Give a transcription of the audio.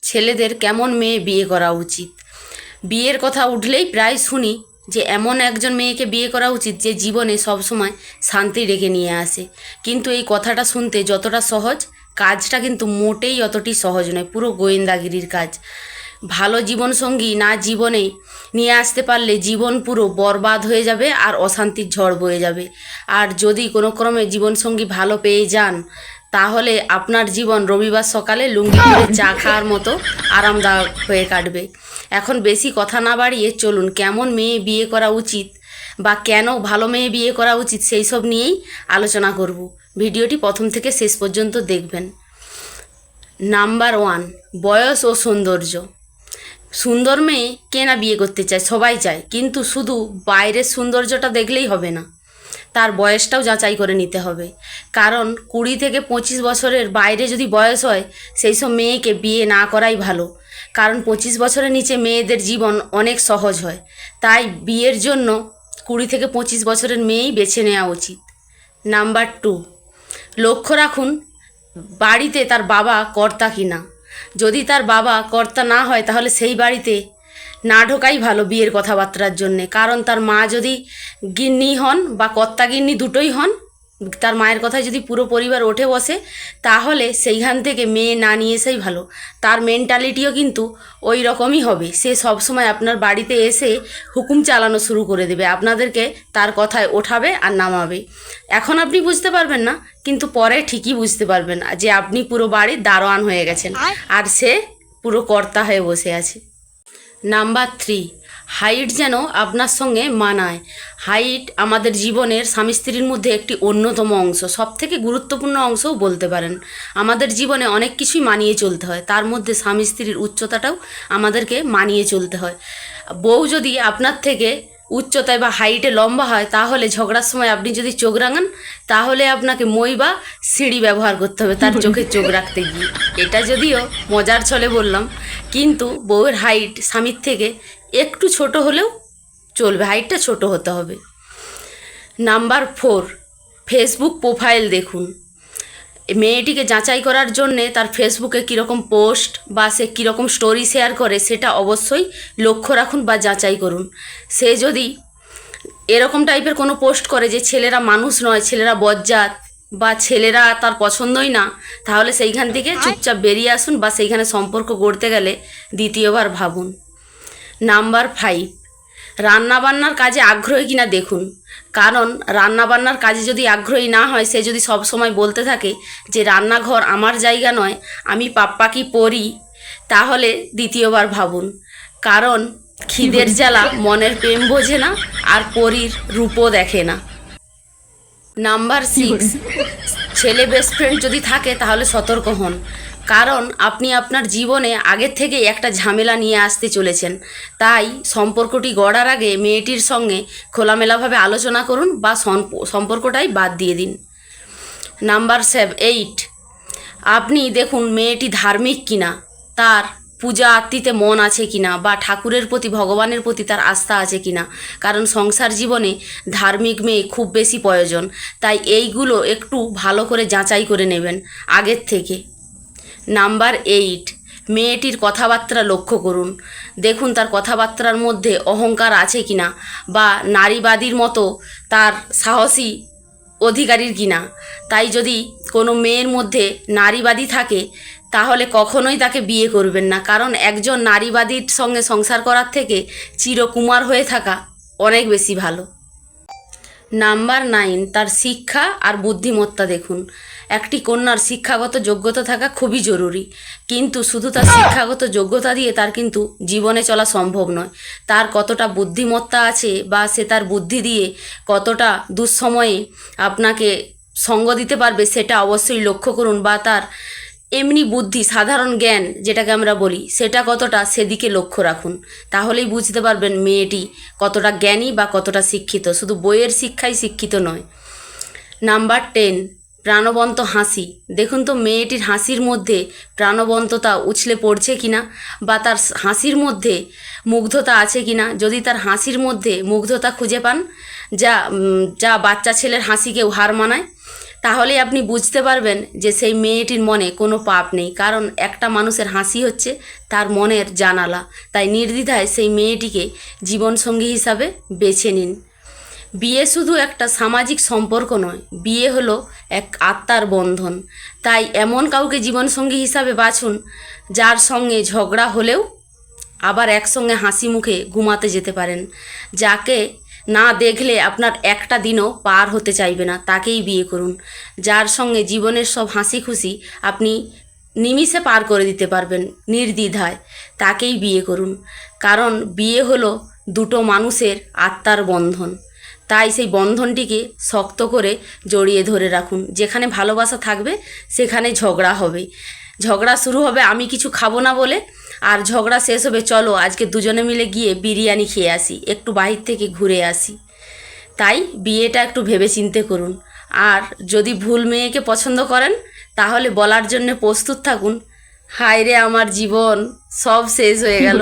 ছেলেদের কেমন মেয়ে বিয়ে করা উচিত। বিয়ের কথা উঠলেই প্রায় শুনি যে এমন একজন মেয়েকে বিয়ে করা উচিত যে জীবনে সবসময় শান্তি রেখে নিয়ে আসে। কিন্তু এই কথাটা শুনতে যতটা সহজ, কাজটা কিন্তু মোটেই অতটি সহজ নয়, পুরো গোয়েন্দাগিরির কাজ। ভালো জীবনসঙ্গী না জীবনে নিয়ে আসতে পারলে জীবন পুরো বরবাদ হয়ে যাবে আর অশান্তির ঝড় বয়ে যাবে। আর যদি কোনো ক্রমে জীবনসঙ্গী ভালো পেয়ে যান, তাহলে আপনার জীবন রবিবার সকালে লুঙ্গি পরে চা খাওয়ার মতো আরামদায়ক হয়ে কাটবে। এখন বেশি কথা না বাড়িয়ে চলুন কেমন মেয়ে বিয়ে করা উচিত বা কেন ভালো মেয়ে বিয়ে করা উচিত সেই সব নিয়েই আলোচনা করব। ভিডিওটি প্রথম থেকে শেষ পর্যন্ত দেখবেন। নাম্বার 1, বয়স ও সৌন্দর্য। সুন্দর মেয়ে কে না বিয়ে করতে চায়, সবাই চায়, কিন্তু শুধু বাইরের সৌন্দর্যটা দেখলেই হবে না, তার বয়সটাও যাচাই করে নিতে হবে। কারণ 20 থেকে 25 বছরের বাইরে যদি বয়স হয়, সেই সব মেয়েকে বিয়ে না করাই ভালো। কারণ 25 বছরের নিচে মেয়েদের জীবন অনেক সহজ হয়, তাই বিয়ের জন্য 20 থেকে 25 বছরের মেয়েই বেছে নেওয়া উচিত। নাম্বার 2, লক্ষ্য রাখুন বাড়িতে তার বাবা কর্তা কিনা। যদি তার বাবা কর্তা না হয় তাহলে সেই বাড়িতে না ঢোকাই ভালো বিয়ের কথাবার্তার জন্যে। কারণ তার মা যদি গিন্নি হন বা কর্তা গিন্নি দুটোই হন, তার মায়ের কথায় যদি পুরো পরিবার ওঠে বসে, তাহলে সেইখান থেকে মেয়ে না নিয়ে এসেই ভালো। তার মেন্টালিটিও কিন্তু ওই রকমই হবে, সে সবসময় আপনার বাড়িতে এসে হুকুম চালানো শুরু করে দেবে, আপনাদেরকে তার কথায় ওঠাবে আর নামাবে। এখন আপনি বুঝতে পারবেন না, কিন্তু পরে ঠিকই বুঝতে পারবেন যে আপনি পুরো বাড়ির দারোয়ান হয়ে গেছেন আর সে পুরো কর্তা হয়ে বসে আছে। নাম্বার 3, হাইট যেন আপনার সঙ্গে মানায়। হাইট আমাদের জীবনের স্বামী স্ত্রীর মধ্যে একটি অন্যতম অংশ, সবথেকে গুরুত্বপূর্ণ অংশও বলতে পারেন। আমাদের জীবনে অনেক কিছুই মানিয়ে চলতে হয়, তার মধ্যে স্বামী স্ত্রীর উচ্চতাটাও আমাদেরকে মানিয়ে চলতে হয়। বউ যদি আপনার থেকে উচ্চতায় বা হাইটে লম্বা হয়, তাহলে ঝগড়ার সময় আপনি যদি চোখ রাঙান, তাহলে আপনাকে মই বা সিঁড়ি ব্যবহার করতে হবে তার চোখে চোখ রাখতে গিয়ে। এটা যদিও মজার ছলে বললাম, কিন্তু বউয়ের হাইট স্বামীর থেকে একটু ছোট হলেও চলবে, হাইটটা ছোট হতে হবে। নাম্বার 4, ফেসবুক প্রোফাইল দেখুন। মেয়েটিকে যাচাই করার জন্যে তার ফেসবুকে কীরকম পোস্ট বা সে কীরকম স্টোরি শেয়ার করে সেটা অবশ্যই লক্ষ্য রাখুন বা যাচাই করুন। সে যদি এরকম টাইপের কোনো পোস্ট করে যে ছেলেরা মানুষ নয়, ছেলেরা বজ্জাত বা ছেলেরা তার পছন্দই না, তাহলে সেইখান থেকে চুপচাপ বেরিয়ে আসুন বা সেইখানে সম্পর্ক গড়তে গেলে দ্বিতীয়বার ভাবুন। নাম্বার 5, রান্নাবান্নার কাজে আগ্রহী কিনা দেখুন। কারণ রান্নাবান্নার কাজে যদি আগ্রহী না হয়, সে যদি সব সময় বলতে থাকে যে রান্নাঘর আমার জায়গা নয়, আমি পাপ্পা কি পড়ি, তাহলে দ্বিতীয়বার ভাবুন। কারণ খিদের জ্বালা মনের প্রেম বোঝে না আর পরীর রূপও দেখে না। নাম্বার 6, ছেলে বেস্ট ফ্রেন্ড যদি থাকে তাহলে সতর্ক হন। কারণ আপনি আপনার জীবনে আগের থেকেই একটা ঝামেলা নিয়ে আসতে চলেছেন, তাই সম্পর্কটি গড়ার আগে মেয়েটির সঙ্গে খোলামেলাভাবে আলোচনা করুন বা সম্পর্কটাই বাদ দিয়ে দিন। নাম্বার 8, আপনি দেখুন মেয়েটি ধার্মিক কিনা, তার পূজা আরতিতে মন আছে কিনা বা ঠাকুরের প্রতি, ভগবানের প্রতি তার আস্থা আছে কিনা। কারণ সংসার জীবনে ধার্মিক মেয়ে খুব বেশি প্রয়োজন, তাই এইগুলো একটু ভালো করে যাচাই করে নেবেন আগের থেকে। নাম্বার 8, মেয়েটির কথাবার্তা লক্ষ্য করুন। দেখুন তার কথাবার্তার মধ্যে অহংকার আছে কিনা বা নারীবাদীর মতো তার সাহসী অধিকারীর কিনা। তাই যদি কোনো মেয়ের মধ্যে নারীবাদী থাকে, তাহলে কখনোই তাকে বিয়ে করবেন না। কারণ একজন নারীবাদীর সঙ্গে সংসার করার থেকে চিরকুমার হয়ে থাকা অনেক বেশি ভালো। নাম্বার 9, তার শিক্ষা আর বুদ্ধিমত্তা দেখুন। একটি কন্যার শিক্ষাগত যোগ্যতা থাকা খুবই জরুরি, কিন্তু শুধু তার শিক্ষাগত যোগ্যতা দিয়ে তার কিন্তু জীবনে চলা সম্ভব নয়। তার কতটা বুদ্ধিমত্তা আছে বা সে তার বুদ্ধি দিয়ে কতটা দুঃসময়ে আপনাকে সঙ্গ দিতে পারবে সেটা অবশ্যই লক্ষ্য করুন। বা তার এমনি বুদ্ধি, সাধারণ জ্ঞান যেটাকে আমরা বলি, সেটা কতটা, সেদিকে লক্ষ্য রাখুন। তাহলেই বুঝতে পারবেন মেয়েটি কতটা জ্ঞানী বা কতটা শিক্ষিত, শুধু বইয়ের শিক্ষাই শিক্ষিত নয়। নাম্বার 10, প্রাণবন্ত হাসি। দেখুন তো মেয়েটির হাসির মধ্যে প্রাণবন্ততা উছলে পড়ছে কিনা বা তার হাসির মধ্যে মুগ্ধতা আছে কিনা। যদি তার হাসির মধ্যে মুগ্ধতা খুঁজে পান, যা বাচ্চা ছেলের হাসিকেও হার মানায়, তাহলেই আপনি বুঝতে পারবেন যে সেই মেয়েটির মনে কোনো পাপ নেই, কারণ একটা মানুষের হাসি হচ্ছে তার মনের জানালা। তাই নির্দ্বিধায় সেই মেয়েটিকে জীবনসঙ্গী হিসাবে বেছে নিন। বিয়ে শুধু একটা সামাজিক সম্পর্ক নয়, বিয়ে হলো এক আত্মার বন্ধন। তাই এমন কাউকে জীবনসঙ্গী হিসাবে বাছুন যার সঙ্গে ঝগড়া হলেও আবার একসঙ্গে হাসি মুখে ঘুমাতে যেতে পারেন। যাকে না দেখলে আপনার একটা দিনও পার হতে চাইবে না, তাকেই বিয়ে করুন। যার সঙ্গে জীবনের সব হাসি খুশি আপনি নিমিষে পার করে দিতে পারবেন নির্দ্বিধায়, তাকেই বিয়ে করুন। কারণ বিয়ে হলো দুটো মানুষের আত্মার বন্ধন। তাই সেই বন্ধনটিকে শক্ত করে জড়িয়ে ধরে রাখুন। যেখানে ভালোবাসা থাকবে সেখানে ঝগড়া হবে। ঝগড়া শুরু হবে আমি কিছু খাবো না বলে, আর ঝগড়া শেষ হবে চলো আজকে দুজনে মিলে গিয়ে বিরিয়ানি খেয়ে আসি, একটু বাহির থেকে ঘুরে আসি। তাই বিয়েটা একটু ভেবেচিন্তে করুন। আর যদি ভুল মেয়েকে পছন্দ করেন তাহলে বলার জন্য প্রস্তুত থাকুন, হায় রে আমার জীবন সব শেষ হয়ে গেল।